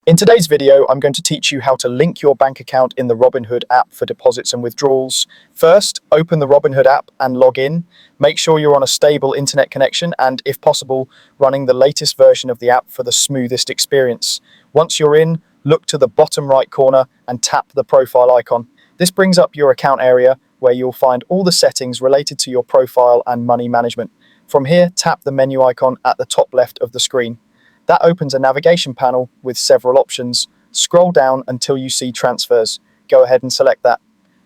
In today's video, I'm going to teach you how to link your bank account in the Robinhood app for deposits and withdrawals. First, open the Robinhood app and log in. Make sure you're on a stable internet connection and, if possible, running the latest version of the app for the smoothest experience. Once you're in, look to the bottom right corner and tap the profile icon. This brings up your account area where you'll find all the settings related to your profile and money management. From here, tap the menu icon at the top left of the screen. That opens a navigation panel with several options. Scroll down until you see transfers. Go ahead and select that.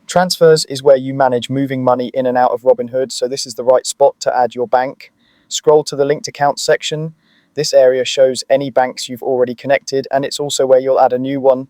Transfers is where you manage moving money in and out of Robinhood, so this is the right spot to add your bank. Scroll to the linked accounts section. This area shows any banks you've already connected, and it's also where you'll add a new one.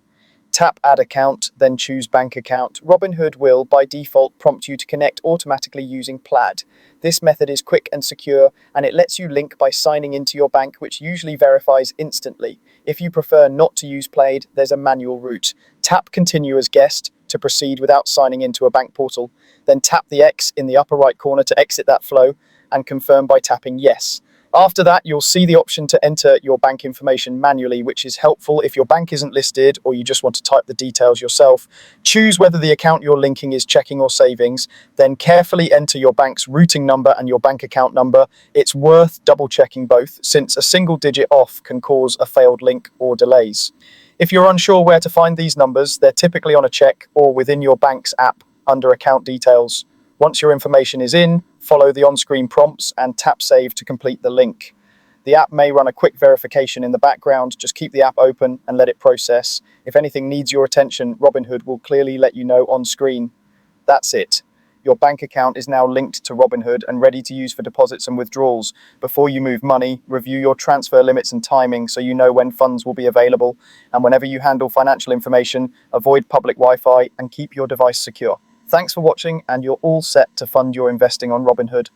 Tap Add Account, then choose Bank Account. Robinhood will, by default, prompt you to connect automatically using Plaid. This method is quick and secure, and it lets you link by signing into your bank, which usually verifies instantly. If you prefer not to use Plaid, there's a manual route. Tap Continue as Guest to proceed without signing into a bank portal. Then tap the X in the upper right corner to exit that flow, and confirm by tapping Yes. After that, you'll see the option to enter your bank information manually, which is helpful if your bank isn't listed or you just want to type the details yourself. Choose whether the account you're linking is checking or savings, then carefully enter your bank's routing number and your bank account number. It's worth double-checking both, since a single digit off can cause a failed link or delays. If you're unsure where to find these numbers, they're typically on a check or within your bank's app under account details. Once your information is in, follow the on-screen prompts and tap Save to complete the link. The app may run a quick verification in the background. Just keep the app open and let it process. If anything needs your attention, Robinhood will clearly let you know on screen. That's it. Your bank account is now linked to Robinhood and ready to use for deposits and withdrawals. Before you move money, review your transfer limits and timing so you know when funds will be available. And whenever you handle financial information, avoid public Wi-Fi and keep your device secure. Thanks for watching, and you're all set to fund your investing on Robinhood.